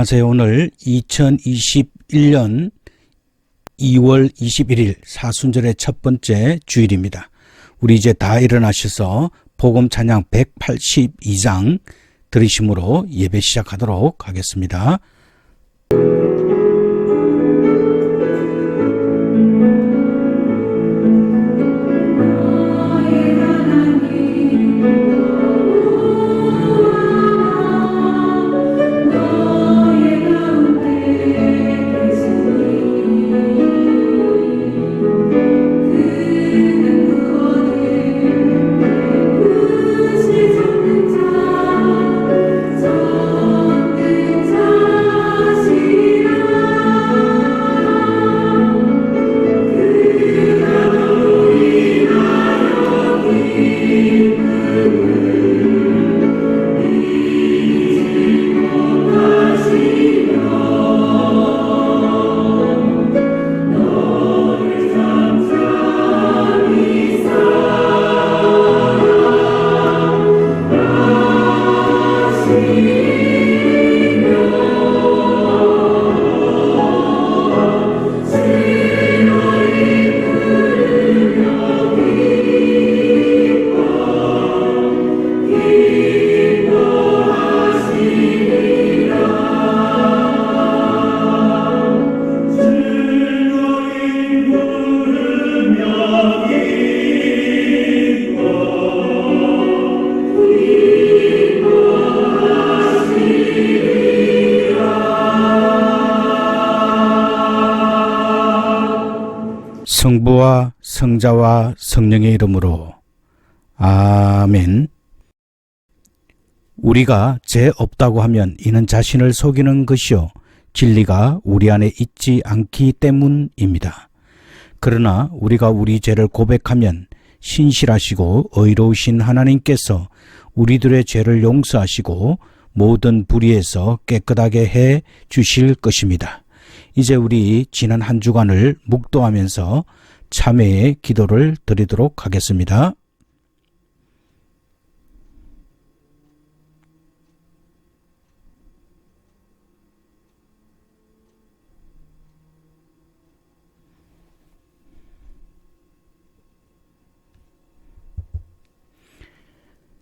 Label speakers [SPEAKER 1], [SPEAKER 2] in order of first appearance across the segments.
[SPEAKER 1] 안녕하세요. 오늘 2021년 2월 21일 사순절의 첫 번째 주일입니다. 우리 이제 다 일어나셔서 복음 찬양 182장 들으심으로 예배 시작하도록 하겠습니다. 성부와 성자와 성령의 이름으로 아멘. 우리가 죄 없다고 하면 이는 자신을 속이는 것이요 진리가 우리 안에 있지 않기 때문입니다. 그러나 우리가 우리 죄를 고백하면 신실하시고 의로우신 하나님께서 우리들의 죄를 용서하시고 모든 불의에서 깨끗하게 해 주실 것입니다. 이제 우리 지난 한 주간을 묵도하면서 참회의 기도를 드리도록 하겠습니다.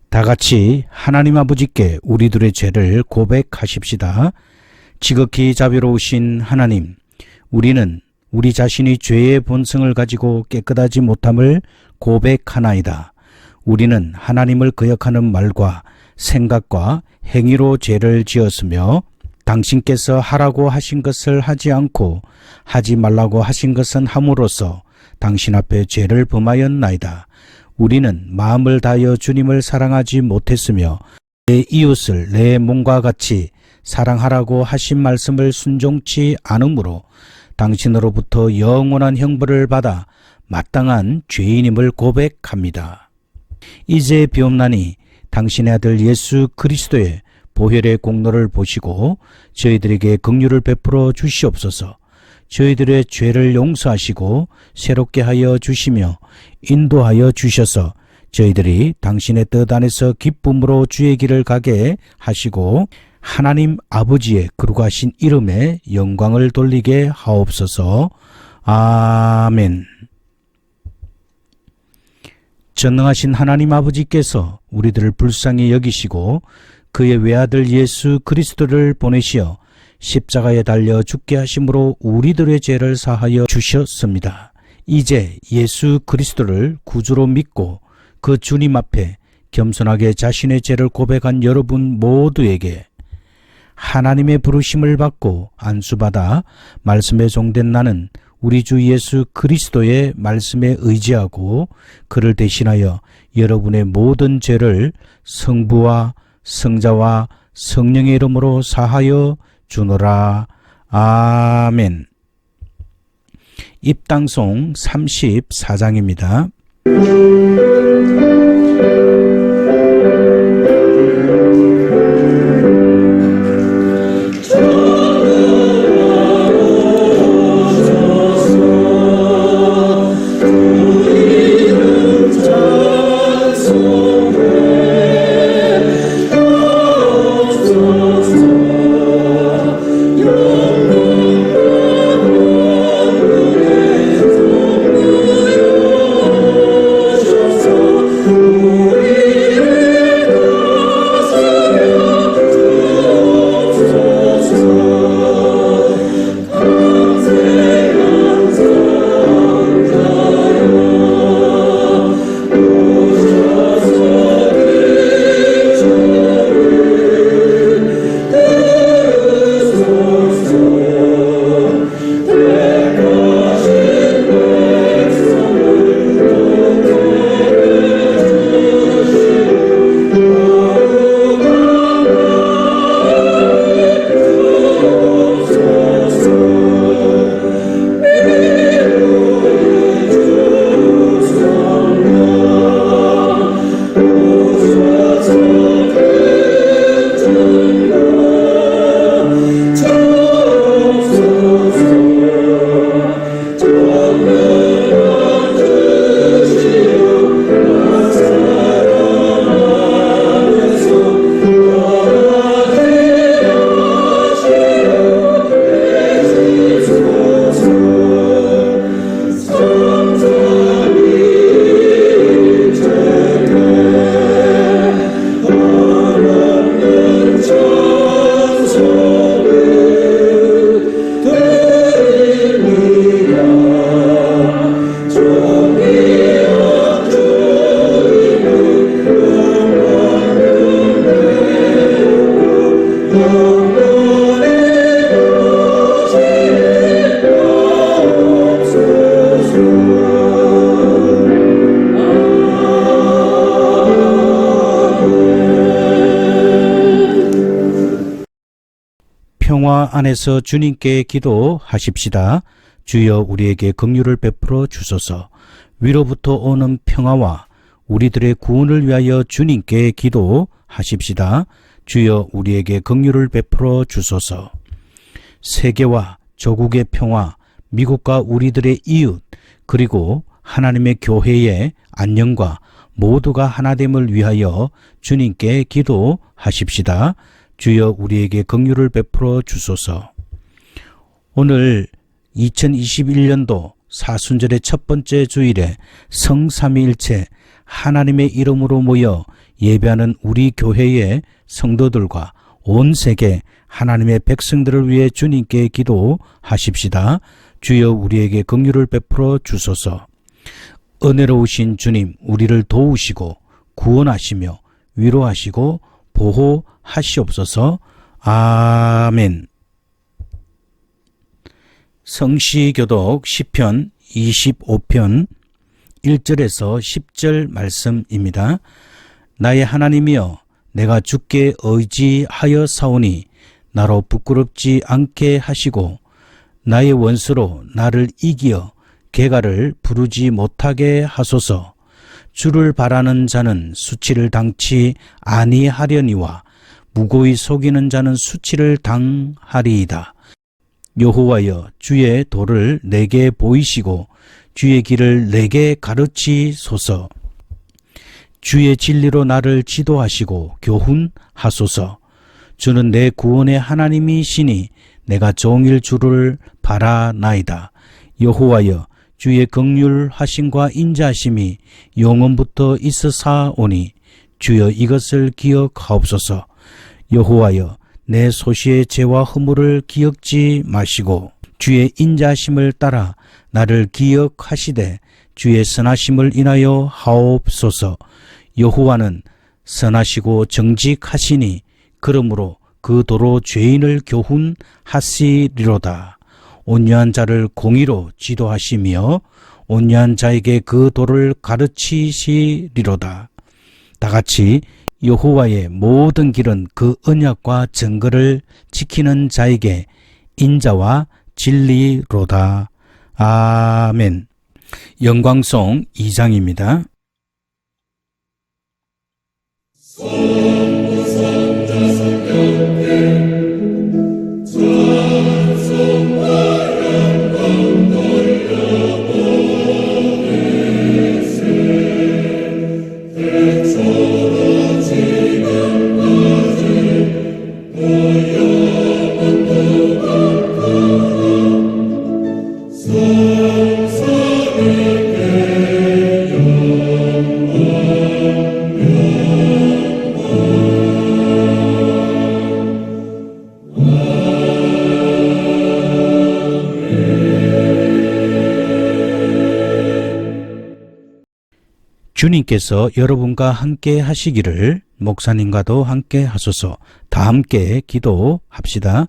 [SPEAKER 1] 다 같이 하나님 아버지께 우리들의 죄를 고백하십시다. 지극히 자비로우신 하나님, 우리는 우리 자신이 죄의 본성을 가지고 깨끗하지 못함을 고백하나이다. 우리는 하나님을 거역하는 말과 생각과 행위로 죄를 지었으며 당신께서 하라고 하신 것을 하지 않고 하지 말라고 하신 것은 함으로써 당신 앞에 죄를 범하였나이다. 우리는 마음을 다하여 주님을 사랑하지 못했으며 내 이웃을 내 몸과 같이 사랑하라고 하신 말씀을 순종치 않으므로 당신으로부터 영원한 형벌을 받아 마땅한 죄인임을 고백합니다. 이제 비옵나니 당신의 아들 예수 그리스도의 보혈의 공로를 보시고 저희들에게 긍휼을 베풀어 주시옵소서. 저희들의 죄를 용서하시고 새롭게 하여 주시며 인도하여 주셔서 저희들이 당신의 뜻 안에서 기쁨으로 주의 길을 가게 하시고 하나님 아버지의 거룩하신 이름에 영광을 돌리게 하옵소서. 아멘. 전능하신 하나님 아버지께서 우리들을 불쌍히 여기시고 그의 외아들 예수 그리스도를 보내시어 십자가에 달려 죽게 하심으로 우리들의 죄를 사하여 주셨습니다. 이제 예수 그리스도를 구주로 믿고 그 주님 앞에 겸손하게 자신의 죄를 고백한 여러분 모두에게 하나님의 부르심을 받고 안수받아 말씀에 종된 나는 우리 주 예수 그리스도의 말씀에 의지하고 그를 대신하여 여러분의 모든 죄를 성부와 성자와 성령의 이름으로 사하여 주노라. 아멘. 입당송 34장입니다. 안에서 주님께 기도하십시다. 주여 우리에게 긍휼을 베풀어 주소서. 위로부터 오는 평화와 우리들의 구원을 위하여 주님께 기도하십시다. 주여 우리에게 긍휼을 베풀어 주소서. 세계와 조국의 평화, 미국과 우리들의 이웃, 그리고 하나님의 교회의 안녕과 모두가 하나됨을 위하여 주님께 기도하십시다. 주여 우리에게 긍휼을 베풀어 주소서. 오늘 2021년도 사순절의 첫 번째 주일에 성삼위일체 하나님의 이름으로 모여 예배하는 우리 교회의 성도들과 온 세계 하나님의 백성들을 위해 주님께 기도하십시다. 주여 우리에게 긍휼을 베풀어 주소서. 은혜로우신 주님, 우리를 도우시고 구원하시며 위로하시고 보호하시옵소서. 아멘. 성시교독 시편 25편 1절에서 10절 말씀입니다. 나의 하나님이여, 내가 주께 의지하여 사오니 나로 부끄럽지 않게 하시고 나의 원수로 나를 이기어 개가를 부르지 못하게 하소서. 주를 바라는 자는 수치를 당치 아니하려니와 무고히 속이는 자는 수치를 당하리이다. 여호와여, 주의 도를 내게 보이시고 주의 길을 내게 가르치소서. 주의 진리로 나를 지도하시고 교훈하소서. 주는 내 구원의 하나님이시니 내가 종일 주를 바라나이다. 여호와여, 주의 긍휼하심과 인자하심이 영원부터 있으사오니 주여 이것을 기억하옵소서. 여호와여, 내 소시의 죄와 허물을 기억지 마시고 주의 인자하심을 따라 나를 기억하시되 주의 선하심을 인하여 하옵소서. 여호와는 선하시고 정직하시니 그러므로 그 도로 죄인을 교훈하시리로다. 온유한 자를 공의로 지도하시며 온유한 자에게 그 도를 가르치시리로다. 다같이 여호와의 모든 길은 그 언약과 증거를 지키는 자에게 인자와 진리로다. 아멘. 영광송 2장입니다. 주님께서 여러분과 함께 하시기를, 목사님과도 함께 하소서. 다 함께 기도합시다.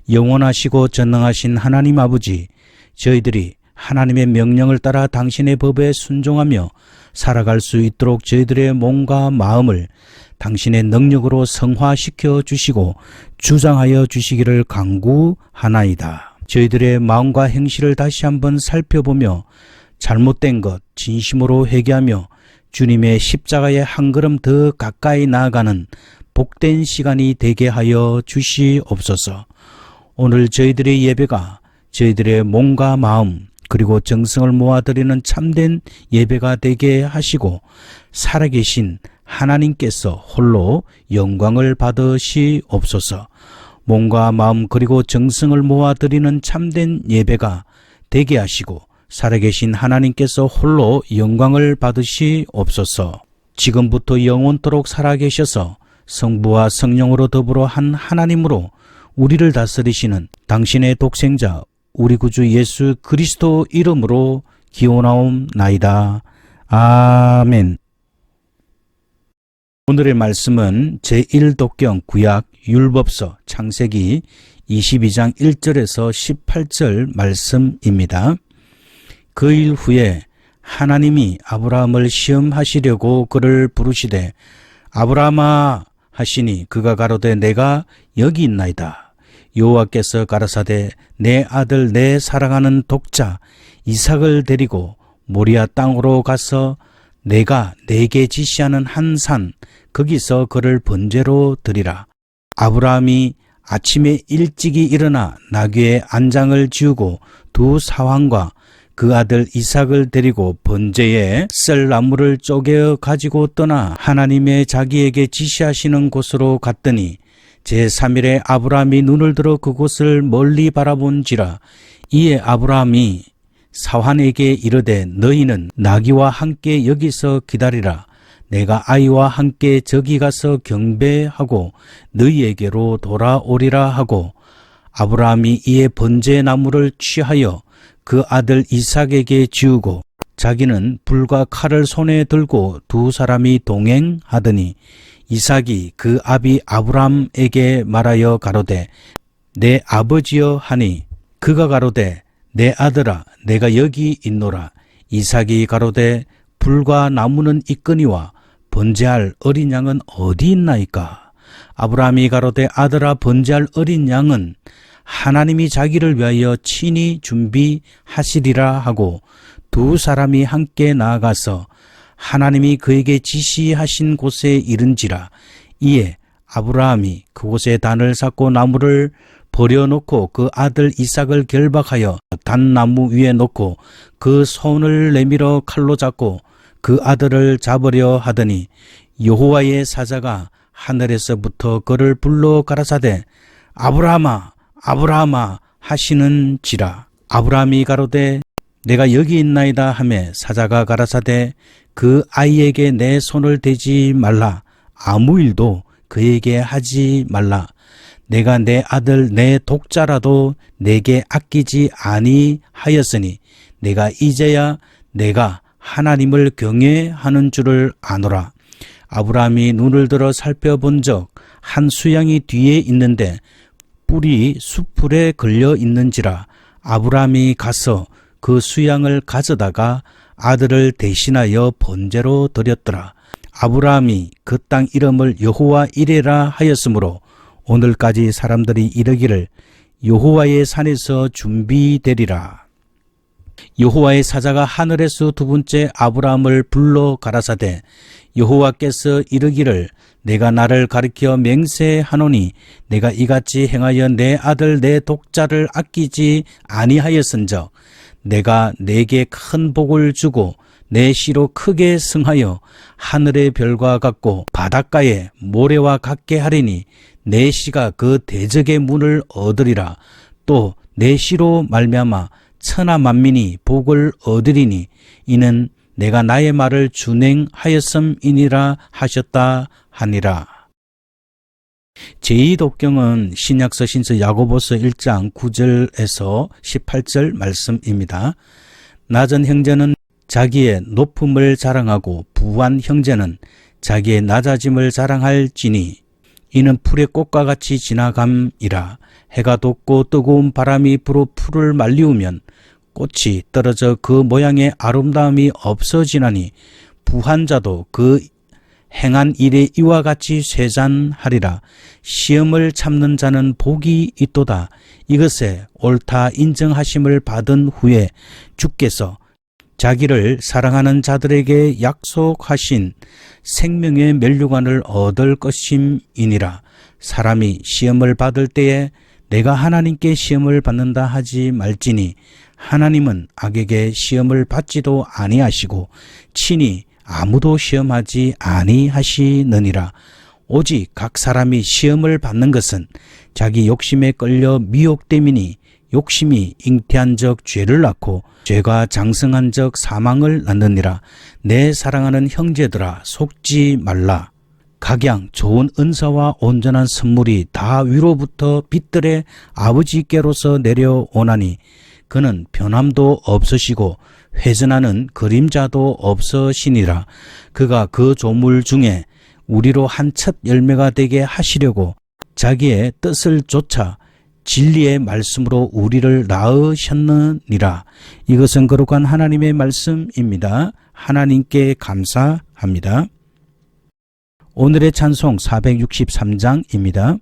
[SPEAKER 1] 영원하시고 전능하신 하나님 아버지, 저희들이 하나님의 명령을 따라 당신의 법에 순종하며 살아갈 수 있도록 저희들의 몸과 마음을 당신의 능력으로 성화시켜 주시고 주장하여 주시기를 간구하나이다. 저희들의 마음과 행실을 다시 한번 살펴보며 잘못된 것 진심으로 회개하며 주님의 십자가에 한 걸음 더 가까이 나아가는 복된 시간이 되게 하여 주시옵소서. 오늘 저희들의 예배가 저희들의 몸과 마음 그리고 정성을 모아드리는 참된 예배가 되게 하시고 살아계신 하나님께서 홀로 영광을 받으시옵소서. 몸과 마음 그리고 정성을 모아드리는 참된 예배가 되게 하시고 살아계신 하나님께서 홀로 영광을 받으시옵소서. 지금부터 영원토록 살아계셔서 성부와 성령으로 더불어 한 하나님으로 우리를 다스리시는 당신의 독생자 우리 구주 예수 그리스도 이름으로 기원하옵나이다. 아멘. 오늘의 말씀은 제1독경 구약 율법서 창세기 22장 1절에서 18절 말씀입니다. 그 일 후에 하나님이 아브라함을 시험하시려고 그를 부르시되 아브라함아 하시니 그가 가로되 내가 여기 있나이다. 여호와께서 가라사대 내 아들 내 사랑하는 독자 이삭을 데리고 모리아 땅으로 가서 내가 내게 지시하는 한 산 거기서 그를 번제로 드리라. 아브라함이 아침에 일찍이 일어나 나귀의 안장을 지우고 두 사환과 그 아들 이삭을 데리고 번제에 쓸 나무를 쪼개어 가지고 떠나 하나님의 자기에게 지시하시는 곳으로 갔더니 제3일에 아브라함이 눈을 들어 그곳을 멀리 바라본지라. 이에 아브라함이 사환에게 이르되 너희는 나귀와 함께 여기서 기다리라. 내가 아이와 함께 저기 가서 경배하고 너희에게로 돌아오리라 하고 아브라함이 이에 번제 나무를 취하여 그 아들 이삭에게 지우고 자기는 불과 칼을 손에 들고 두 사람이 동행하더니 이삭이 그 아비 아브라함에게 말하여 가로되 내 아버지여 하니 그가 가로되 내 아들아 내가 여기 있노라. 이삭이 가로되 불과 나무는 있거니와 번제할 어린 양은 어디 있나이까? 아브라함이 가로되 아들아 번제할 어린 양은 하나님이 자기를 위하여 친히 준비하시리라 하고 두 사람이 함께 나아가서 하나님이 그에게 지시하신 곳에 이른지라. 이에 아브라함이 그곳에 단을 쌓고 나무를 버려놓고 그 아들 이삭을 결박하여 단나무 위에 놓고 그 손을 내밀어 칼로 잡고 그 아들을 잡으려 하더니 여호와의 사자가 하늘에서부터 그를 불러 가라사대 아브라함아 아브라함아 하시는지라. 아브라함이 가로되 내가 여기 있나이다 하매 사자가 가라사대 그 아이에게 내 손을 대지 말라. 아무 일도 그에게 하지 말라. 내가 내 아들 내 독자라도 내게 아끼지 아니하였으니 내가 이제야 내가 하나님을 경외하는 줄을 아노라. 아브라함이 눈을 들어 살펴본 적 한 수양이 뒤에 있는데 뿔이 수풀에 걸려 있는지라. 아브라함이 가서 그 수양을 가져다가 아들을 대신하여 번제로 드렸더라. 아브라함이 그 땅 이름을 여호와 이레라 하였으므로 오늘까지 사람들이 이르기를 여호와의 산에서 준비되리라. 여호와의 사자가 하늘에서 두 번째 아브라함을 불러 가라사대 여호와께서 이르기를 내가 나를 가리켜 맹세하노니 내가 이같이 행하여 내 아들 내 독자를 아끼지 아니하였은즉 내가 내게 큰 복을 주고 내 씨로 크게 승하여 하늘의 별과 같고 바닷가의 모래와 같게 하리니 내 씨가 그 대적의 문을 얻으리라. 또 내 씨로 말미암아 천하 만민이 복을 얻으리니 이는 내가 나의 말을 준행하였음이니라 하셨다 하니라. 제2독경은 신약서 신서 야고보서 1장 9절에서 18절 말씀입니다. 낮은 형제는 자기의 높음을 자랑하고 부한 형제는 자기의 낮아짐을 자랑할지니 이는 풀의 꽃과 같이 지나감이라. 해가 돋고 뜨거운 바람이 불어 풀을 말리우면 꽃이 떨어져 그 모양의 아름다움이 없어지나니 부한 자도 그 행한 일에 이와 같이 쇠잔하리라. 시험을 참는 자는 복이 있도다. 이것에 옳다 인정하심을 받은 후에 주께서 자기를 사랑하는 자들에게 약속하신 생명의 면류관을 얻을 것임이니라. 사람이 시험을 받을 때에 내가 하나님께 시험을 받는다 하지 말지니 하나님은 악에게 시험을 받지도 아니하시고 친히 아무도 시험하지 아니하시느니라. 오직 각 사람이 시험을 받는 것은 자기 욕심에 끌려 미혹됨이니 욕심이 잉태한 적 죄를 낳고 죄가 장성한 적 사망을 낳느니라. 내 사랑하는 형제들아 속지 말라. 각양 좋은 은사와 온전한 선물이 다 위로부터 빛들의 아버지께로서 내려오나니 그는 변함도 없으시고 회전하는 그림자도 없으시니라. 그가 그 조물 중에 우리로 한 첫 열매가 되게 하시려고 자기의 뜻을 좇아 진리의 말씀으로 우리를 낳으셨느니라. 이것은 거룩한 하나님의 말씀입니다. 하나님께 감사합니다. 오늘의 찬송 463장입니다.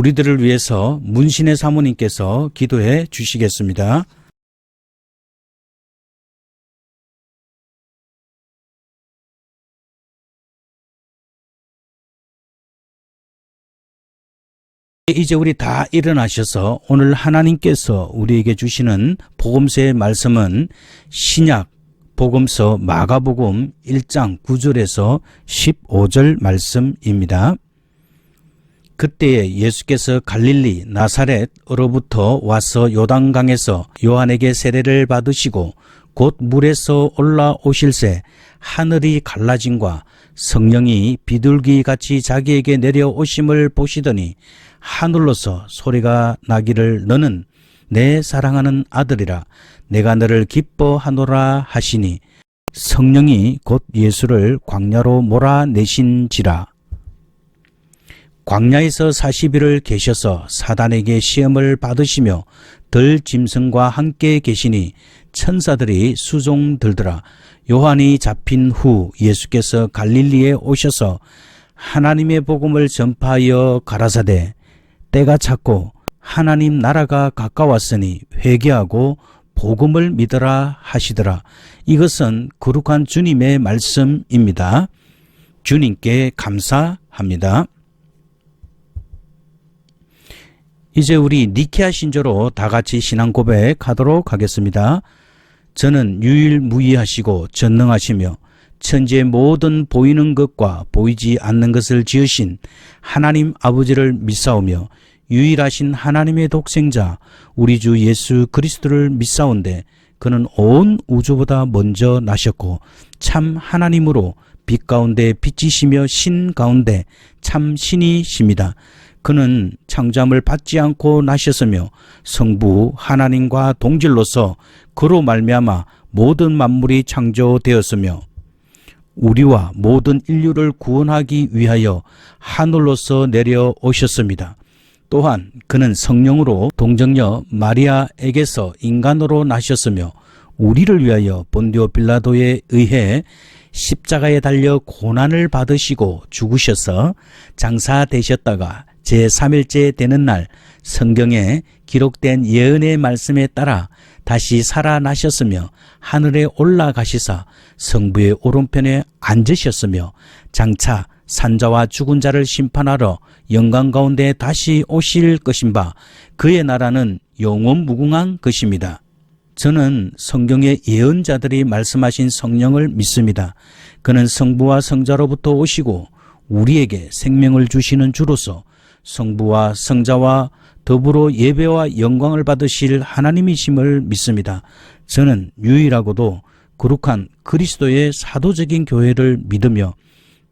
[SPEAKER 1] 우리들을 위해서 문신의 사모님께서 기도해 주시겠습니다. 이제 우리 다 일어나셔서 오늘 하나님께서 우리에게 주시는 복음서의 말씀은 신약 복음서 마가복음 1장 9절에서 15절 말씀입니다. 그때에 예수께서 갈릴리 나사렛으로부터 와서 요단강에서 요한에게 세례를 받으시고 곧 물에서 올라오실새 하늘이 갈라짐과 성령이 비둘기같이 자기에게 내려오심을 보시더니 하늘로서 소리가 나기를 너는 내 사랑하는 아들이라 내가 너를 기뻐하노라 하시니 성령이 곧 예수를 광야로 몰아내신지라. 광야에서 40일을 계셔서 사단에게 시험을 받으시며 들짐승과 함께 계시니 천사들이 수종 들더라. 요한이 잡힌 후 예수께서 갈릴리에 오셔서 하나님의 복음을 전파하여 가라사대 때가 찼고 하나님 나라가 가까웠으니 회개하고 복음을 믿으라 하시더라. 이것은 거룩한 주님의 말씀입니다. 주님께 감사합니다. 이제 우리 니케아 신조로 다 같이 신앙 고백하도록 하겠습니다. 저는 유일무이하시고 전능하시며 천지의 모든 보이는 것과 보이지 않는 것을 지으신 하나님 아버지를 믿사오며 유일하신 하나님의 독생자 우리 주 예수 그리스도를 믿사온데 그는 온 우주보다 먼저 나셨고 참 하나님으로 빛 가운데 빛이시며 신 가운데 참 신이십니다. 그는 창조함을 받지 않고 나셨으며 성부 하나님과 동질로서 그로 말미암아 모든 만물이 창조되었으며 우리와 모든 인류를 구원하기 위하여 하늘로서 내려오셨습니다. 또한 그는 성령으로 동정녀 마리아에게서 인간으로 나셨으며 우리를 위하여 본디오 빌라도에 의해 십자가에 달려 고난을 받으시고 죽으셔서 장사되셨다가 제3일째 되는 날 성경에 기록된 예언의 말씀에 따라 다시 살아나셨으며 하늘에 올라가시사 성부의 오른편에 앉으셨으며 장차 산자와 죽은 자를 심판하러 영광 가운데 다시 오실 것인바 그의 나라는 영원 무궁한 것입니다. 저는 성경의 예언자들이 말씀하신 성령을 믿습니다. 그는 성부와 성자로부터 오시고 우리에게 생명을 주시는 주로서 성부와 성자와 더불어 예배와 영광을 받으실 하나님이심을 믿습니다. 저는 유일하고도 거룩한 그리스도의 사도적인 교회를 믿으며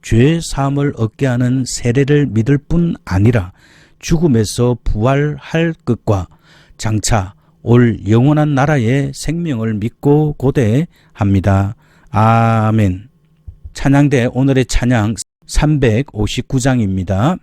[SPEAKER 1] 죄 사함을 얻게 하는 세례를 믿을 뿐 아니라 죽음에서 부활할 것과 장차 올 영원한 나라의 생명을 믿고 고대합니다. 아멘. 찬양대 오늘의 찬양 359장입니다.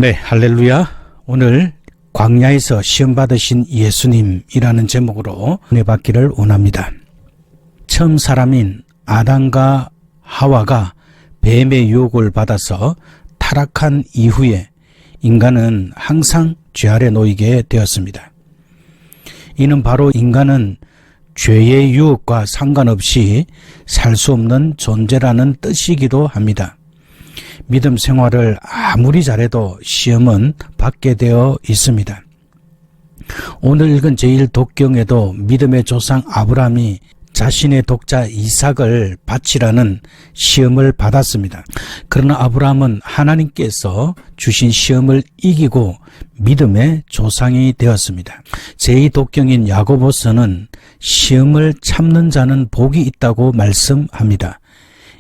[SPEAKER 1] 네, 할렐루야. 오늘 광야에서 시험 받으신 예수님이라는 제목으로 은혜 받기를 원합니다. 처음 사람인 아담과 하와가 뱀의 유혹을 받아서 타락한 이후에 인간은 항상 죄 아래 놓이게 되었습니다. 이는 바로 인간은 죄의 유혹과 상관없이 살 수 없는 존재라는 뜻이기도 합니다. 믿음 생활을 아무리 잘해도 시험은 받게 되어 있습니다. 오늘 읽은 제1독경에도 믿음의 조상 아브라함이 자신의 독자 이삭을 바치라는 시험을 받았습니다. 그러나 아브라함은 하나님께서 주신 시험을 이기고 믿음의 조상이 되었습니다. 제2독경인 야고보서는 시험을 참는 자는 복이 있다고 말씀합니다.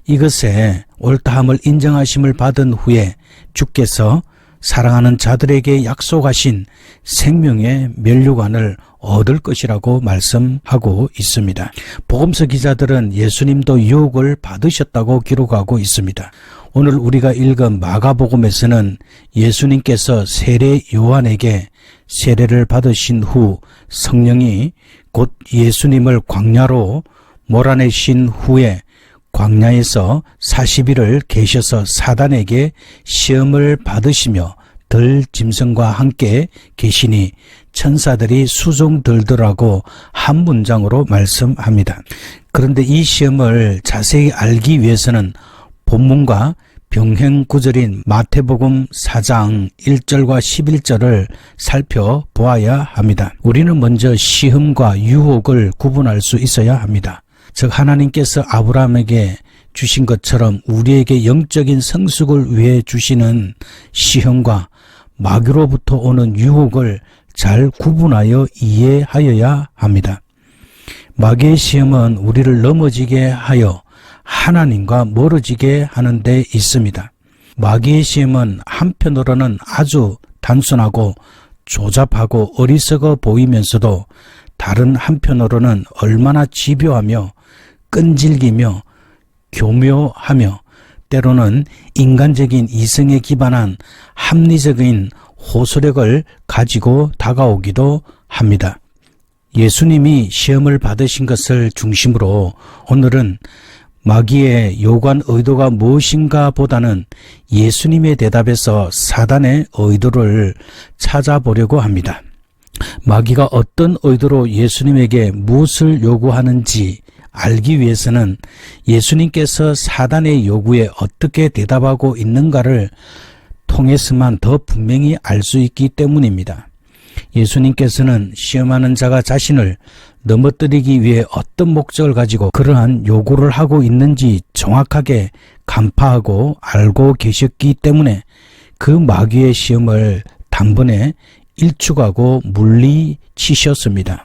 [SPEAKER 1] 이것에 옳다함을 인정하심을 받은 후에 주께서 사랑하는 자들에게 약속하신 생명의 면류관을 얻을 것이라고 말씀하고 있습니다. 복음서 기자들은 예수님도 유혹을 받으셨다고 기록하고 있습니다. 오늘 우리가 읽은 마가복음에서는 예수님께서 세례 요한에게 세례를 받으신 후 성령이 곧 예수님을 광야로 몰아내신 후에 광야에서 40일을 계셔서 사단에게 시험을 받으시며 들 짐승과 함께 계시니 천사들이 수종 들더라고 한 문장으로 말씀합니다. 그런데 이 시험을 자세히 알기 위해서는 본문과 병행 구절인 마태복음 4장 1절과 11절을 살펴보아야 합니다. 우리는 먼저 시험과 유혹을 구분할 수 있어야 합니다. 즉 하나님께서 아브라함에게 주신 것처럼 우리에게 영적인 성숙을 위해 주시는 시험과 마귀로부터 오는 유혹을 잘 구분하여 이해하여야 합니다. 마귀의 시험은 우리를 넘어지게 하여 하나님과 멀어지게 하는 데 있습니다. 마귀의 시험은 한편으로는 아주 단순하고 조잡하고 어리석어 보이면서도 다른 한편으로는 얼마나 집요하며 끈질기며 교묘하며 때로는 인간적인 이성에 기반한 합리적인 호소력을 가지고 다가오기도 합니다. 예수님이 시험을 받으신 것을 중심으로 오늘은 마귀의 요구한 의도가 무엇인가 보다는 예수님의 대답에서 사단의 의도를 찾아보려고 합니다. 마귀가 어떤 의도로 예수님에게 무엇을 요구하는지 알기 위해서는 예수님께서 사단의 요구에 어떻게 대답하고 있는가를 통해서만 더 분명히 알 수 있기 때문입니다. 예수님께서는 시험하는 자가 자신을 넘어뜨리기 위해 어떤 목적을 가지고 그러한 요구를 하고 있는지 정확하게 간파하고 알고 계셨기 때문에 그 마귀의 시험을 단번에 일축하고 물리치셨습니다.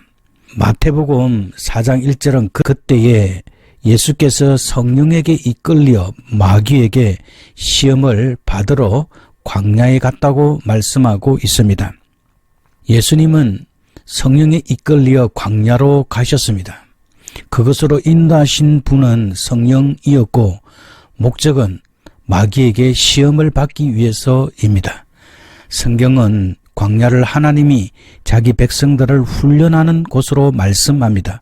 [SPEAKER 1] 마태복음 4장 1절은 그때에 예수께서 성령에게 이끌려 마귀에게 시험을 받으러 광야에 갔다고 말씀하고 있습니다. 예수님은 성령에 이끌려 광야로 가셨습니다. 그것으로 인도하신 분은 성령이었고 목적은 마귀에게 시험을 받기 위해서입니다. 성경은 광야를 하나님이 자기 백성들을 훈련하는 곳으로 말씀합니다.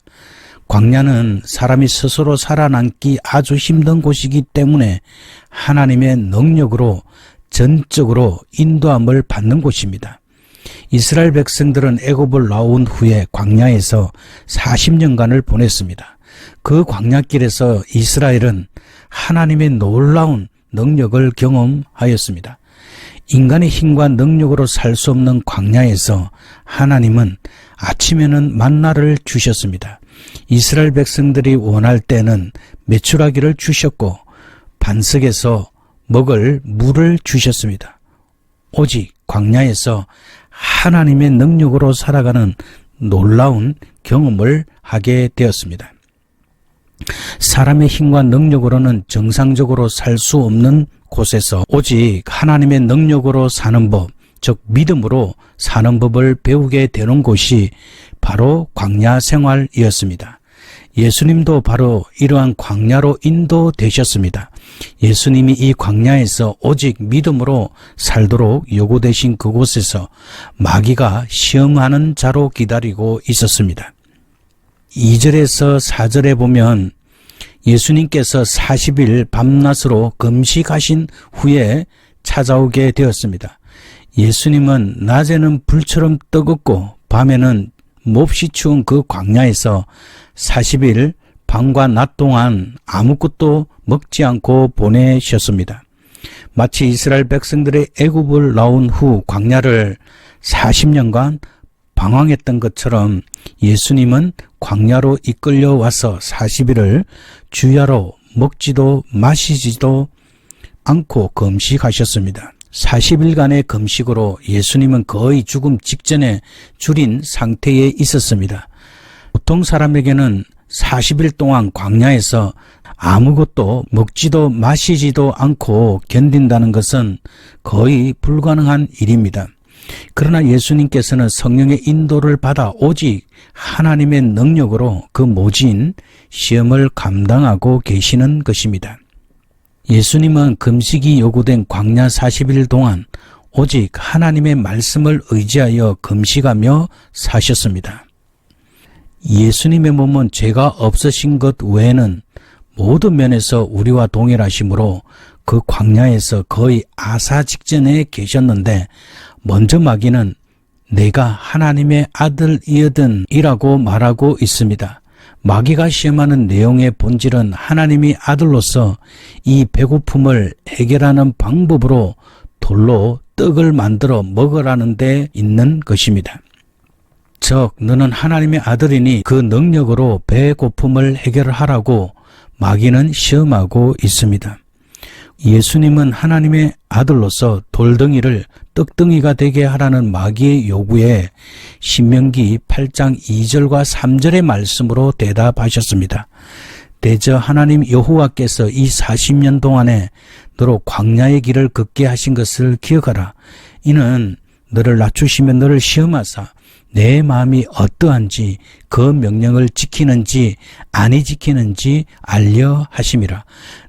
[SPEAKER 1] 광야는 사람이 스스로 살아남기 아주 힘든 곳이기 때문에 하나님의 능력으로 전적으로 인도함을 받는 곳입니다. 이스라엘 백성들은 애굽을 나온 후에 광야에서 40년간을 보냈습니다. 그 광야길에서 이스라엘은 하나님의 놀라운 능력을 경험하였습니다. 인간의 힘과 능력으로 살 수 없는 광야에서 하나님은 아침에는 만나를 주셨습니다. 이스라엘 백성들이 원할 때는 메추라기를 주셨고 반석에서 먹을 물을 주셨습니다. 오직 광야에서 하나님의 능력으로 살아가는 놀라운 경험을 하게 되었습니다. 사람의 힘과 능력으로는 정상적으로 살 수 없는 곳에서 오직 하나님의 능력으로 사는 법, 즉 믿음으로 사는 법을 배우게 되는 곳이 바로 광야 생활이었습니다. 예수님도 바로 이러한 광야로 인도되셨습니다. 예수님이 이 광야에서 오직 믿음으로 살도록 요구되신 그곳에서 마귀가 시험하는 자로 기다리고 있었습니다. 2절에서 4절에 보면 예수님께서 40일 밤낮으로 금식하신 후에 찾아오게 되었습니다. 예수님은 낮에는 불처럼 뜨겁고 밤에는 몹시 추운 그 광야에서 40일 밤과 낮 동안 아무것도 먹지 않고 보내셨습니다. 마치 이스라엘 백성들의 애굽을 나온 후 광야를 40년간 방황했던 것처럼 예수님은 광야로 이끌려 와서 40일을 주야로 먹지도 마시지도 않고 금식하셨습니다. 40일간의 금식으로 예수님은 거의 죽음 직전에 줄인 상태에 있었습니다. 보통 사람에게는 40일 동안 광야에서 아무것도 먹지도 마시지도 않고 견딘다는 것은 거의 불가능한 일입니다. 그러나 예수님께서는 성령의 인도를 받아 오직 하나님의 능력으로 그 모진 시험을 감당하고 계시는 것입니다. 예수님은 금식이 요구된 광야 40일 동안 오직 하나님의 말씀을 의지하여 금식하며 사셨습니다. 예수님의 몸은 죄가 없으신 것 외에는 모든 면에서 우리와 동일하시므로 그 광야에서 거의 아사 직전에 계셨는데 먼저 마귀는 내가 하나님의 아들이거든 이라고 말하고 있습니다. 마귀가 시험하는 내용의 본질은 하나님이 아들로서 이 배고픔을 해결하는 방법으로 돌로 떡을 만들어 먹으라는 데 있는 것입니다. 즉 너는 하나님의 아들이니 그 능력으로 배고픔을 해결하라고 마귀는 시험하고 있습니다. 예수님은 하나님의 아들로서 돌덩이를 떡덩이가 되게 하라는 마귀의 요구에 신명기 8장 2절과 3절의 말씀으로 대답하셨습니다. 대저 하나님 여호와께서 이 40년 동안에 너로 광야의 길을 걷게 하신 것을 기억하라. 이는 너를 낮추시며 너를 시험하사 내 마음이 어떠한지 그 명령을 지키는지 아니 지키는지 알려 하심이라.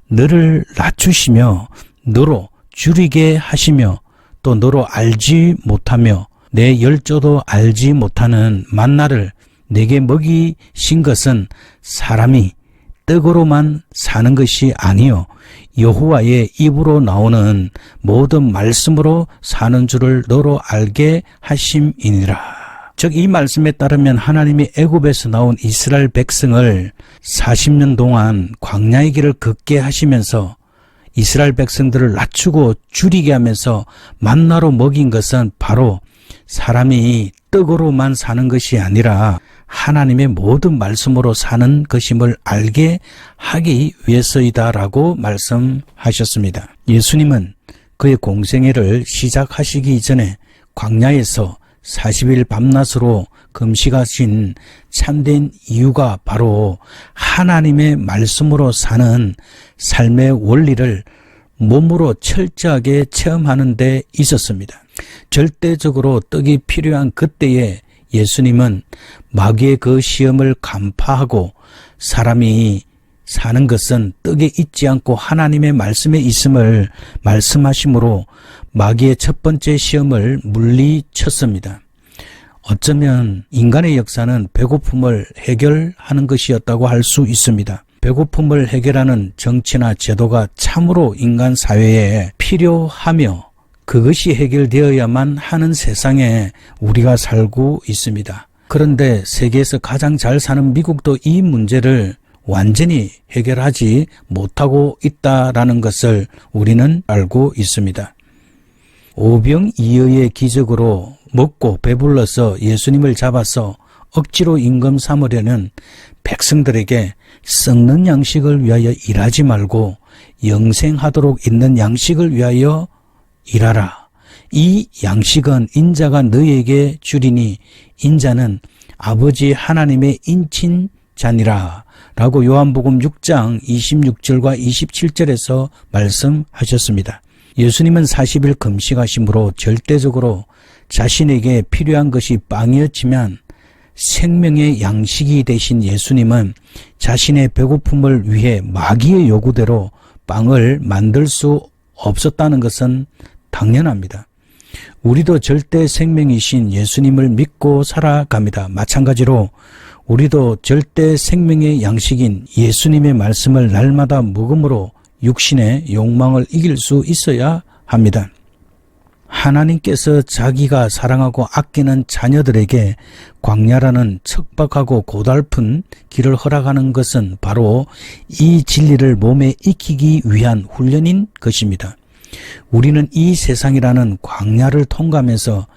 [SPEAKER 1] 너를 낮추시며 너로 줄이게 하시며 또 너로 알지 못하며 내 열조도 알지 못하는 만나를 내게 먹이신 것은 사람이 떡으로만 사는 것이 아니요 여호와의 입으로 나오는 모든 말씀으로 사는 줄을 너로 알게 하심이니라. 즉 이 말씀에 따르면 하나님이 애굽에서 나온 이스라엘 백성을 40년 동안 광야의 길을 걷게 하시면서 이스라엘 백성들을 낮추고 줄이게 하면서 만나로 먹인 것은 바로 사람이 떡으로만 사는 것이 아니라 하나님의 모든 말씀으로 사는 것임을 알게 하기 위해서이다라고 말씀하셨습니다. 예수님은 그의 공생애를 시작하시기 전에 광야에서 40일 밤낮으로 금식하신 참된 이유가 바로 하나님의 말씀으로 사는 삶의 원리를 몸으로 철저하게 체험하는 데 있었습니다. 절대적으로 떡이 필요한 그때에 예수님은 마귀의 그 시험을 간파하고 사람이 사는 것은 떡에 있지 않고 하나님의 말씀에 있음을 말씀하심으로 마귀의 첫 번째 시험을 물리쳤습니다. 어쩌면 인간의 역사는 배고픔을 해결하는 것이었다고 할 수 있습니다. 배고픔을 해결하는 정치나 제도가 참으로 인간 사회에 필요하며 그것이 해결되어야만 하는 세상에 우리가 살고 있습니다. 그런데 세계에서 가장 잘 사는 미국도 이 문제를 완전히 해결하지 못하고 있다라는 것을 우리는 알고 있습니다. 오병이어의 기적으로 먹고 배불러서 예수님을 잡아서 억지로 임금 삼으려는 백성들에게 썩는 양식을 위하여 일하지 말고 영생하도록 있는 양식을 위하여 일하라. 이 양식은 인자가 너에게 주리니 인자는 아버지 하나님의 인친 자니라 라고 요한복음 6장 26절과 27절에서 말씀하셨습니다. 예수님은 40일 금식하심으로 절대적으로 자신에게 필요한 것이 빵이었지만 생명의 양식이 되신 예수님은 자신의 배고픔을 위해 마귀의 요구대로 빵을 만들 수 없었다는 것은 당연합니다. 우리도 절대 생명이신 예수님을 믿고 살아갑니다. 마찬가지로 우리도 절대 생명의 양식인 예수님의 말씀을 날마다 먹음으로 육신의 욕망을 이길 수 있어야 합니다. 하나님께서 자기가 사랑하고 아끼는 자녀들에게 광야라는 척박하고 고달픈 길을 허락하는 것은 바로 이 진리를 몸에 익히기 위한 훈련인 것입니다. 우리는 이 세상이라는 광야를 통과하면서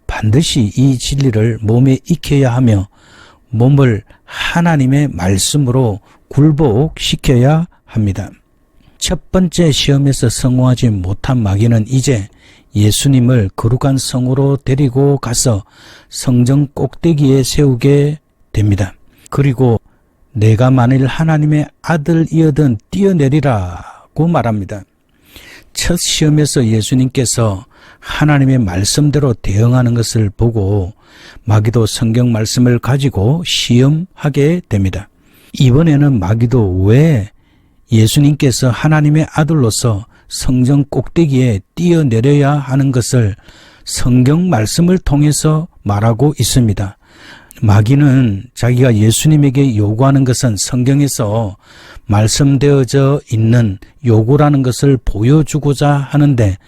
[SPEAKER 1] 반드시 이 진리를 몸에 익혀야 하며 몸을 하나님의 말씀으로 굴복시켜야 합니다. 첫 번째 시험에서 성공하지 못한 마귀는 이제 예수님을 거룩한 성으로 데리고 가서 성전 꼭대기에 세우게 됩니다. 그리고 내가 만일 하나님의 아들이어든 뛰어내리라고 말합니다. 첫 시험에서 예수님께서 하나님의 말씀대로 대응하는 것을 보고 마귀도 성경 말씀을 가지고 시험하게 됩니다. 이번에는 마귀도 왜 예수님께서 하나님의 아들로서 성전 꼭대기에 뛰어내려야 하는 것을 성경 말씀을 통해서 말하고 있습니다. 마귀는 자기가 예수님에게 요구하는 것은 성경에서 말씀되어져 있는 요구라는 것을 보여주고자 하는데,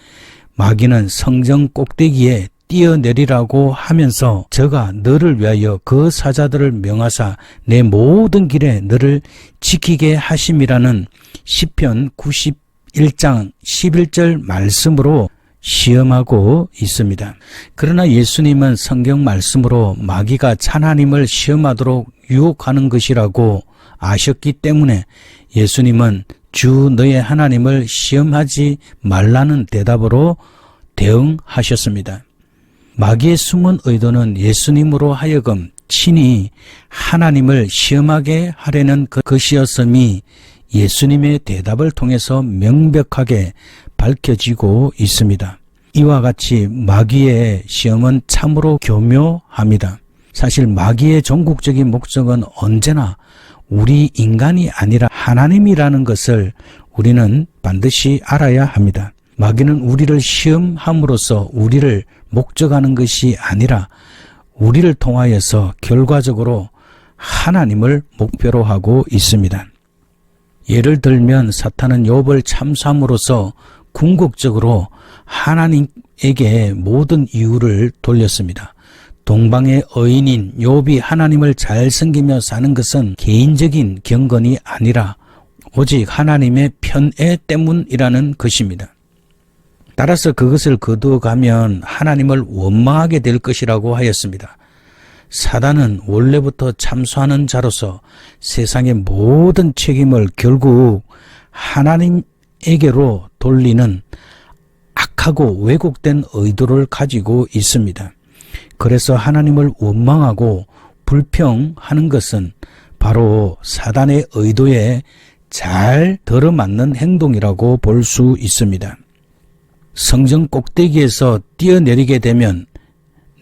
[SPEAKER 1] 마귀는 성전 꼭대기에 뛰어내리라고 하면서 저가 너를 위하여 그 사자들을 명하사 내 모든 길에 너를 지키게 하심이라는 시편 91장 11절 말씀으로 시험하고 있습니다. 그러나 예수님은 성경 말씀으로 마귀가 하나님을 시험하도록 유혹하는 것이라고 아셨기 때문에 예수님은 주 너의 하나님을 시험하지 말라는 대답으로 대응하셨습니다. 마귀의 숨은 의도는 예수님으로 하여금 친히 하나님을 시험하게 하려는 것이었음이 예수님의 대답을 통해서 명백하게 밝혀지고 있습니다. 이와 같이 마귀의 시험은 참으로 교묘합니다. 사실 마귀의 전국적인 목적은 언제나 우리 인간이 아니라 하나님이라는 것을 우리는 반드시 알아야 합니다. 마귀는 우리를 시험함으로써 우리를 목적하는 것이 아니라 우리를 통하여서 결과적으로 하나님을 목표로 하고 있습니다. 예를 들면 사탄은 욥을 참수함으로써 궁극적으로 하나님에게 모든 이유를 돌렸습니다. 동방의 의인인 욥이 하나님을 잘 섬기며 사는 것은 개인적인 경건이 아니라 오직 하나님의 편애 때문이라는 것입니다. 따라서 그것을 거두어가면 하나님을 원망하게 될 것이라고 하였습니다. 사단은 원래부터 참수하는 자로서 세상의 모든 책임을 결국 하나님에게로 돌리는 악하고 왜곡된 의도를 가지고 있습니다. 그래서 하나님을 원망하고 불평하는 것은 바로 사단의 의도에 잘 들어맞는 행동이라고 볼 수 있습니다. 성전 꼭대기에서 뛰어내리게 되면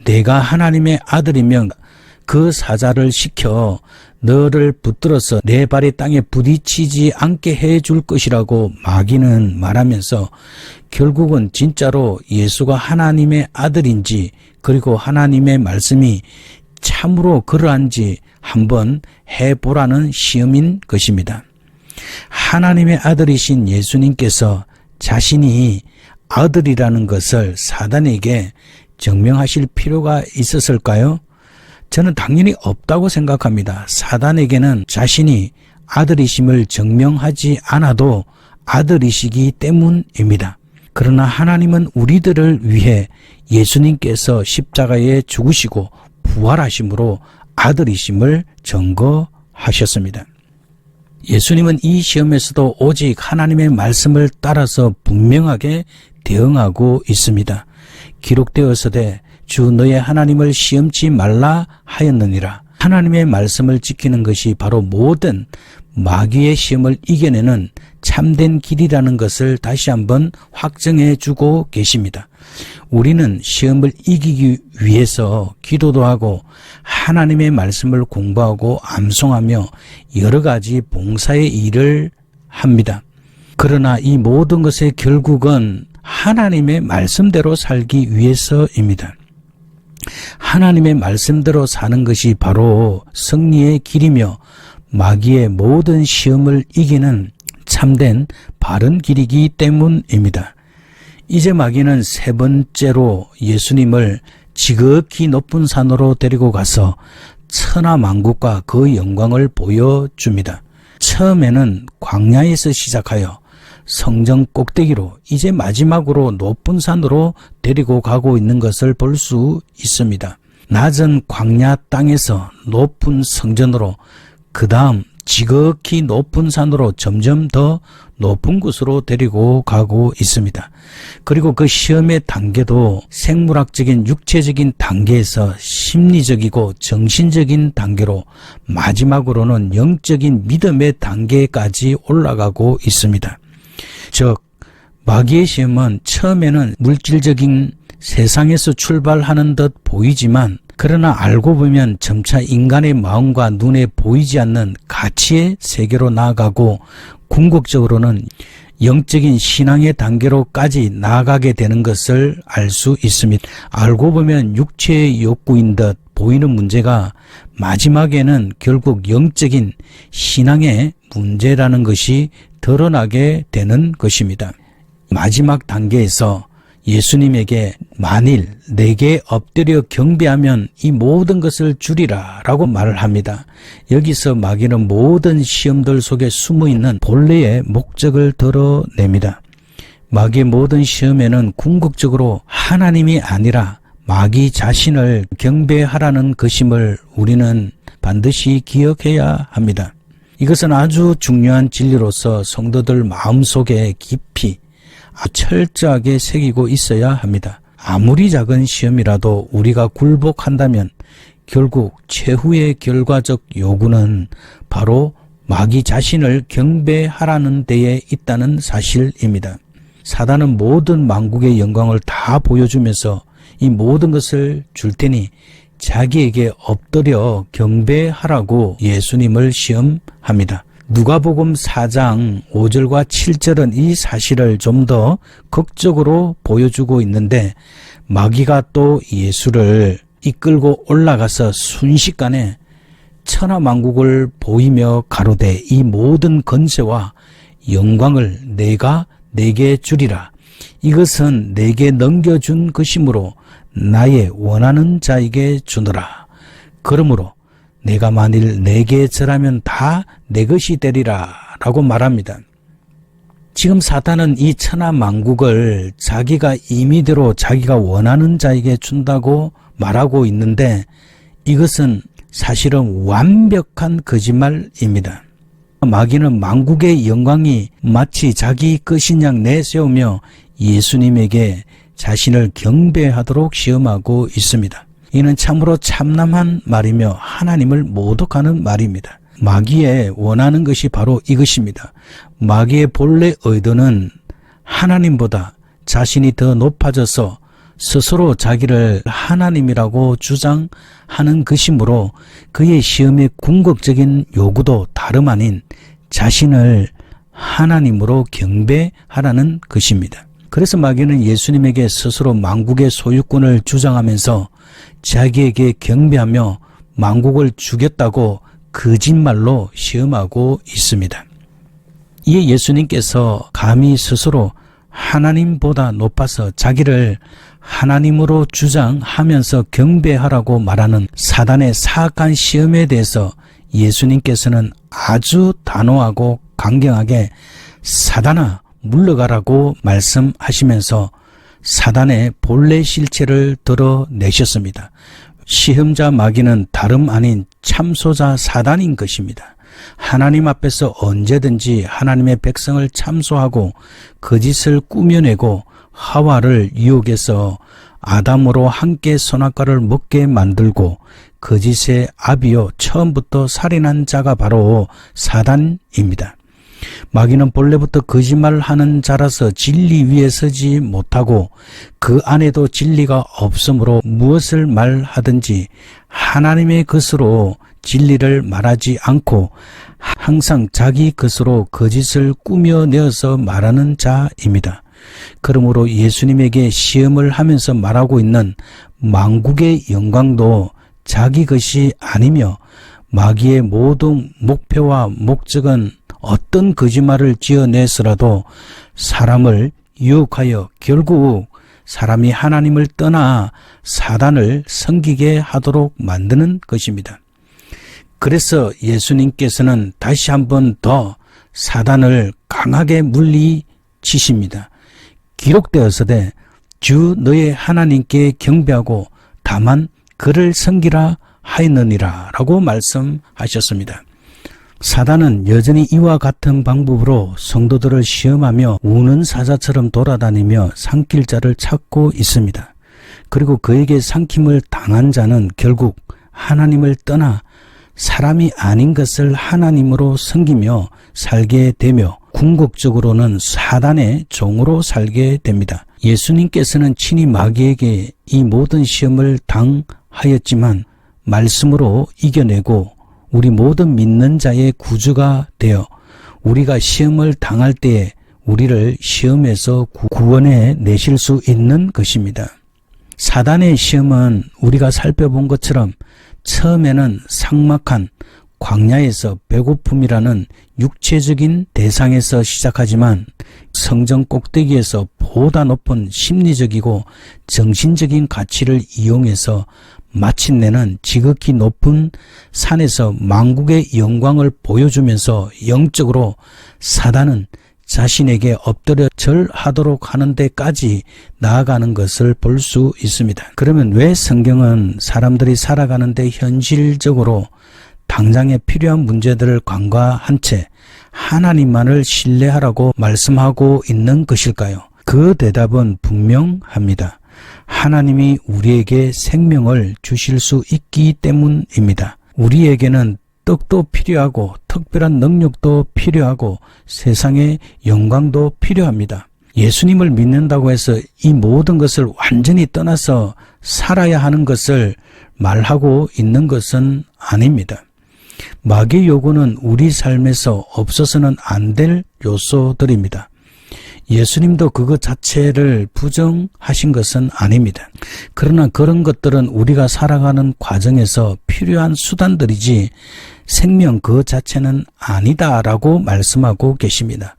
[SPEAKER 1] 내가 하나님의 아들이면 그 사자를 시켜 너를 붙들어서 내 발이 땅에 부딪히지 않게 해줄 것이라고 마귀는 말하면서 결국은 진짜로 예수가 하나님의 아들인지 그리고 하나님의 말씀이 참으로 그러한지 한번 해보라는 시험인 것입니다. 하나님의 아들이신 예수님께서 자신이 아들이라는 것을 사단에게 증명하실 필요가 있었을까요? 저는 당연히 없다고 생각합니다. 사단에게는 자신이 아들이심을 증명하지 않아도 아들이시기 때문입니다. 그러나 하나님은 우리들을 위해 예수님께서 십자가에 죽으시고 부활하심으로 아들이심을 증거하셨습니다. 예수님은 이 시험에서도 오직 하나님의 말씀을 따라서 분명하게 대응하고 있습니다. 기록되었으되 주 너의 하나님을 시험치 말라 하였느니라. 하나님의 말씀을 지키는 것이 바로 모든 마귀의 시험을 이겨내는 참된 길이라는 것을 다시 한번 확증해 주고 계십니다. 우리는 시험을 이기기 위해서 기도도 하고 하나님의 말씀을 공부하고 암송하며 여러 가지 봉사의 일을 합니다. 그러나 이 모든 것의 결국은 하나님의 말씀대로 살기 위해서입니다. 하나님의 말씀대로 사는 것이 바로 승리의 길이며 마귀의 모든 시험을 이기는 참된 바른 길이기 때문입니다. 이제 마귀는 세 번째로 예수님을 지극히 높은 산으로 데리고 가서 천하만국과 그 영광을 보여줍니다. 처음에는 광야에서 시작하여 성전 꼭대기로 이제 마지막으로 높은 산으로 데리고 가고 있는 것을 볼 수 있습니다. 낮은 광야 땅에서 높은 성전으로 그 다음 지극히 높은 산으로 점점 더 높은 곳으로 데리고 가고 있습니다. 그리고 그 시험의 단계도 생물학적인 육체적인 단계에서 심리적이고 정신적인 단계로 마지막으로는 영적인 믿음의 단계까지 올라가고 있습니다. 즉 마귀의 시험은 처음에는 물질적인 세상에서 출발하는 듯 보이지만 그러나 알고 보면 점차 인간의 마음과 눈에 보이지 않는 가치의 세계로 나아가고 궁극적으로는 영적인 신앙의 단계로까지 나아가게 되는 것을 알 수 있습니다. 알고 보면 육체의 욕구인 듯 보이는 문제가 마지막에는 결국 영적인 신앙의 문제라는 것이 드러나게 되는 것입니다. 마지막 단계에서 예수님에게 만일 내게 엎드려 경배하면 이 모든 것을 주리라 라고 말을 합니다. 여기서 마귀는 모든 시험들 속에 숨어있는 본래의 목적을 드러냅니다. 마귀의 모든 시험에는 궁극적으로 하나님이 아니라 마귀 자신을 경배하라는 것임을 우리는 반드시 기억해야 합니다. 이것은 아주 중요한 진리로서 성도들 마음속에 깊이 철저하게 새기고 있어야 합니다. 아무리 작은 시험이라도 우리가 굴복한다면 결국 최후의 결과적 요구는 바로 마귀 자신을 경배하라는 데에 있다는 사실입니다. 사단은 모든 만국의 영광을 다 보여주면서 이 모든 것을 줄 테니 자기에게 엎드려 경배하라고 예수님을 시험합니다. 누가복음 4장 5절과 7절은 이 사실을 좀 더 극적으로 보여주고 있는데 마귀가 또 예수를 이끌고 올라가서 순식간에 천하만국을 보이며 가로되 이 모든 권세와 영광을 내가 내게 주리라. 이것은 내게 넘겨준 것이므로 나의 원하는 자에게 주노라. 그러므로 내가 만일 내게 절하면 다 내 것이 되리라 라고 말합니다. 지금 사탄은 이 천하만국을 자기가 임의대로 자기가 원하는 자에게 준다고 말하고 있는데 이것은 사실은 완벽한 거짓말입니다. 마귀는 만국의 영광이 마치 자기 것인 양 내세우며 예수님에게 자신을 경배하도록 시험하고 있습니다. 이는 참으로 참남한 말이며 하나님을 모독하는 말입니다. 마귀의 원하는 것이 바로 이것입니다. 마귀의 본래 의도는 하나님보다 자신이 더 높아져서 스스로 자기를 하나님이라고 주장하는 것이므로 그의 시험의 궁극적인 요구도 다름 아닌 자신을 하나님으로 경배하라는 것입니다. 그래서 마귀는 예수님에게 스스로 만국의 소유권을 주장하면서 자기에게 경배하며 만국을 주겠다고 거짓말로 시험하고 있습니다. 이에 예수님께서 감히 스스로 하나님보다 높아서 자기를 하나님으로 주장하면서 경배하라고 말하는 사단의 사악한 시험에 대해서 예수님께서는 아주 단호하고 강경하게 사단아 물러가라고 말씀하시면서 사단의 본래 실체를 드러내셨습니다. 시험자 마귀는 다름 아닌 참소자 사단인 것입니다. 하나님 앞에서 언제든지 하나님의 백성을 참소하고 거짓을 꾸며내고 하와를 유혹해서 아담으로 함께 선악과를 먹게 만들고 거짓의 아비요 처음부터 살인한 자가 바로 사단입니다. 마귀는 본래부터 거짓말을 하는 자라서 진리 위에 서지 못하고 그 안에도 진리가 없으므로 무엇을 말하든지 하나님의 것으로 진리를 말하지 않고 항상 자기 것으로 거짓을 꾸며내어서 말하는 자입니다. 그러므로 예수님에게 시험을 하면서 말하고 있는 만국의 영광도 자기 것이 아니며 마귀의 모든 목표와 목적은 어떤 거짓말을 지어내서라도 사람을 유혹하여 결국 사람이 하나님을 떠나 사단을 섬기게 하도록 만드는 것입니다. 그래서 예수님께서는 다시 한 번 더 사단을 강하게 물리치십니다. 기록되었으되 주 너의 하나님께 경배하고 다만 그를 섬기라 하였느니라 라고 말씀하셨습니다. 사단은 여전히 이와 같은 방법으로 성도들을 시험하며 우는 사자처럼 돌아다니며 삼킬 자를 찾고 있습니다. 그리고 그에게 삼킴을 당한 자는 결국 하나님을 떠나 사람이 아닌 것을 하나님으로 섬기며 살게 되며 궁극적으로는 사단의 종으로 살게 됩니다. 예수님께서는 친히 마귀에게 이 모든 시험을 당하였지만 말씀으로 이겨내고 우리 모든 믿는 자의 구주가 되어 우리가 시험을 당할 때에 우리를 시험에서 구원해 내실 수 있는 것입니다. 사단의 시험은 우리가 살펴본 것처럼 처음에는 삭막한 광야에서 배고픔이라는 육체적인 대상에서 시작하지만 성전 꼭대기에서 보다 높은 심리적이고 정신적인 가치를 이용해서 마침내는 지극히 높은 산에서 만국의 영광을 보여주면서 영적으로 사단은 자신에게 엎드려 절하도록 하는 데까지 나아가는 것을 볼 수 있습니다. 그러면 왜 성경은 사람들이 살아가는데 현실적으로 당장에 필요한 문제들을 간과한 채 하나님만을 신뢰하라고 말씀하고 있는 것일까요? 그 대답은 분명합니다. 하나님이 우리에게 생명을 주실 수 있기 때문입니다. 우리에게는 떡도 필요하고 특별한 능력도 필요하고 세상의 영광도 필요합니다. 예수님을 믿는다고 해서 이 모든 것을 완전히 떠나서 살아야 하는 것을 말하고 있는 것은 아닙니다. 마귀의 요구는 우리 삶에서 없어서는 안 될 요소들입니다. 예수님도 그것 자체를 부정하신 것은 아닙니다. 그러나 그런 것들은 우리가 살아가는 과정에서 필요한 수단들이지 생명 그 자체는 아니다라고 말씀하고 계십니다.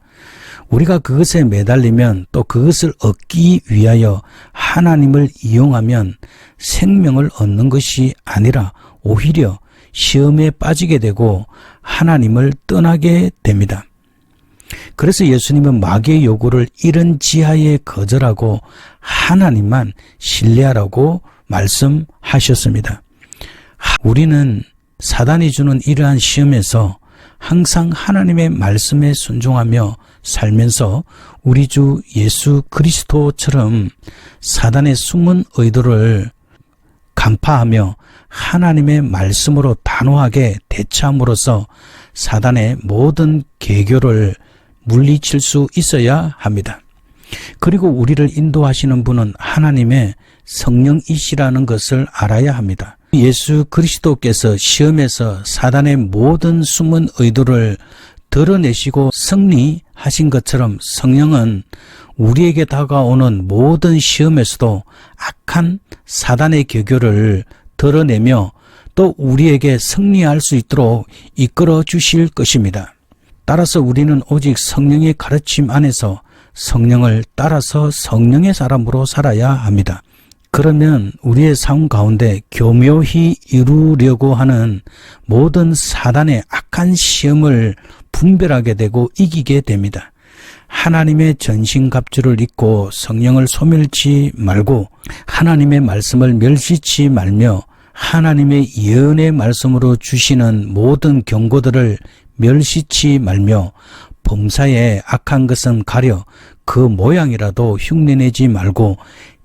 [SPEAKER 1] 우리가 그것에 매달리면 또 그것을 얻기 위하여 하나님을 이용하면 생명을 얻는 것이 아니라 오히려 시험에 빠지게 되고 하나님을 떠나게 됩니다. 그래서 예수님은 마귀의 요구를 이런 지하에 거절하고 하나님만 신뢰하라고 말씀하셨습니다. 우리는 사단이 주는 이러한 시험에서 항상 하나님의 말씀에 순종하며 살면서 우리 주 예수 그리스도처럼 사단의 숨은 의도를 간파하며 하나님의 말씀으로 단호하게 대처함으로써 사단의 모든 계교를 물리칠 수 있어야 합니다. 그리고 우리를 인도하시는 분은 하나님의 성령이시라는 것을 알아야 합니다. 예수 그리스도께서 시험에서 사단의 모든 숨은 의도를 드러내시고 승리하신 것처럼 성령은 우리에게 다가오는 모든 시험에서도 악한 사단의 계교를 드러내며 또 우리에게 승리할 수 있도록 이끌어 주실 것입니다. 따라서 우리는 오직 성령의 가르침 안에서 성령을 따라서 성령의 사람으로 살아야 합니다. 그러면 우리의 삶 가운데 교묘히 이루려고 하는 모든 사단의 악한 시험을 분별하게 되고 이기게 됩니다. 하나님의 전신갑주를 입고 성령을 소멸치 말고 하나님의 말씀을 멸시치 말며 하나님의 예언의 말씀으로 주시는 모든 경고들을 멸시치 말며 범사에 악한 것은 가려 그 모양이라도 흉내내지 말고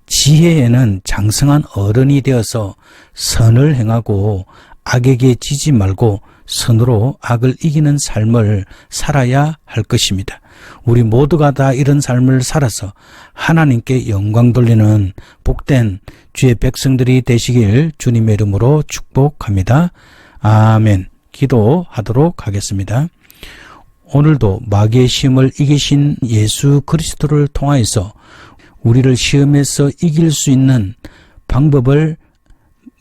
[SPEAKER 1] 지혜에는 장성한 어른이 되어서 선을 행하고 악에게 지지 말고 선으로 악을 이기는 삶을 살아야 할 것입니다. 우리 모두가 다 이런 삶을 살아서 하나님께 영광 돌리는 복된 주의 백성들이 되시길 주님의 이름으로 축복합니다. 아멘. 기도하도록 하겠습니다. 오늘도 마귀의 시험을 이기신 예수 그리스도를 통하여서 우리를 시험에서 이길 수 있는 방법을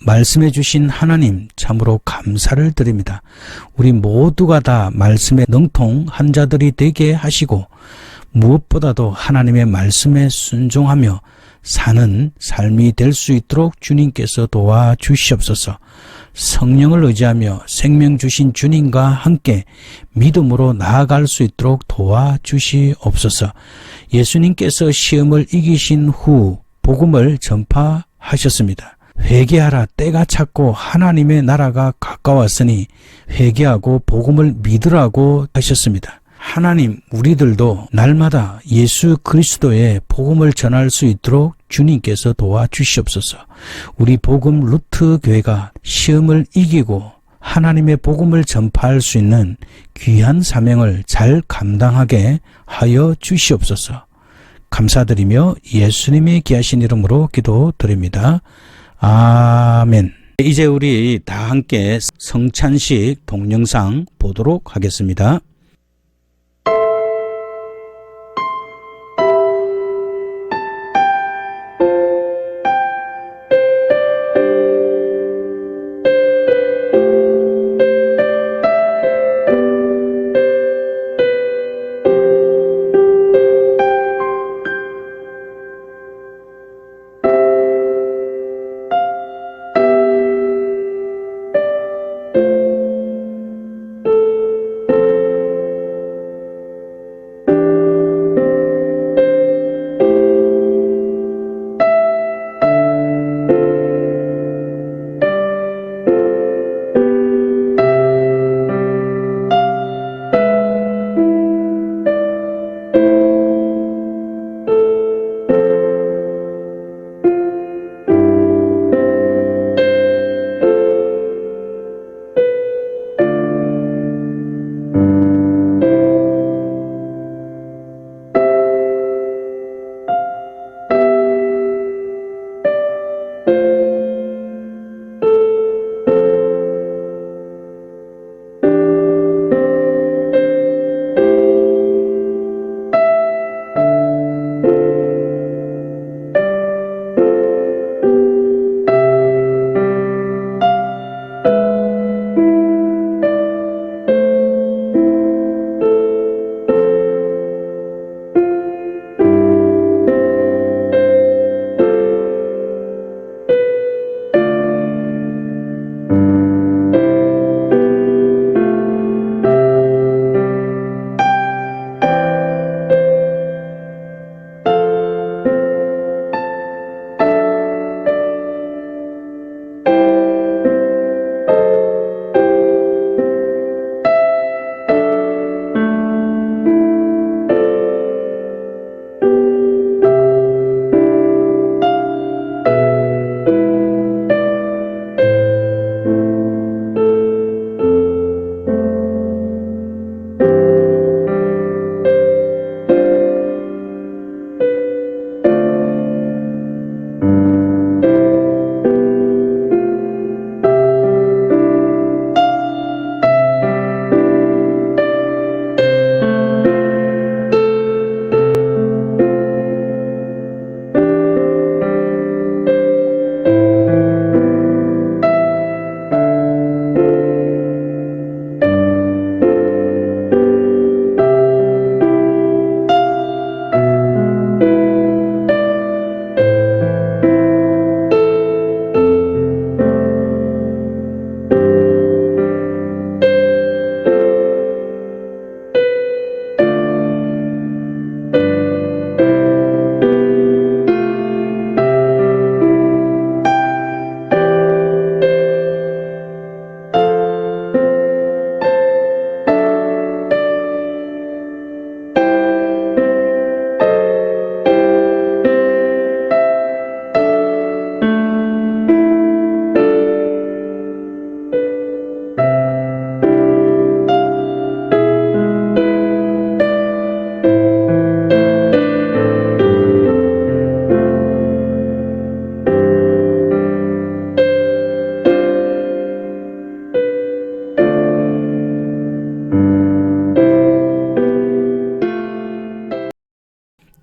[SPEAKER 1] 말씀해 주신 하나님 참으로 감사를 드립니다. 우리 모두가 다 말씀에 능통한 자들이 되게 하시고 무엇보다도 하나님의 말씀에 순종하며 사는 삶이 될 수 있도록 주님께서 도와주시옵소서. 성령을 의지하며 생명 주신 주님과 함께 믿음으로 나아갈 수 있도록 도와주시옵소서. 예수님께서 시험을 이기신 후 복음을 전파하셨습니다. 회개하라, 때가 찼고 하나님의 나라가 가까웠으니 회개하고 복음을 믿으라고 하셨습니다. 하나님, 우리들도 날마다 예수 그리스도의 복음을 전할 수 있도록 주님께서 도와주시옵소서. 우리 복음 루트 교회가 시험을 이기고 하나님의 복음을 전파할 수 있는 귀한 사명을 잘 감당하게 하여 주시옵소서. 감사드리며 예수님의 귀하신 이름으로 기도드립니다. 아멘. 이제 우리 다 함께 성찬식 동영상 보도록 하겠습니다.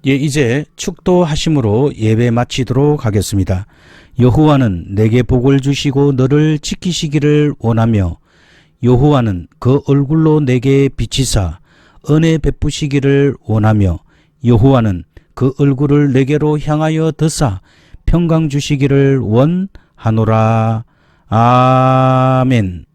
[SPEAKER 1] 예, 이제 축도하심으로 예배 마치도록 하겠습니다. 여호와는 내게 복을 주시고 너를 지키시기를 원하며 여호와는 그 얼굴로 내게 비치사 은혜 베푸시기를 원하며 여호와는 그 얼굴을 내게로 향하여 드사 평강 주시기를 원하노라. 아멘.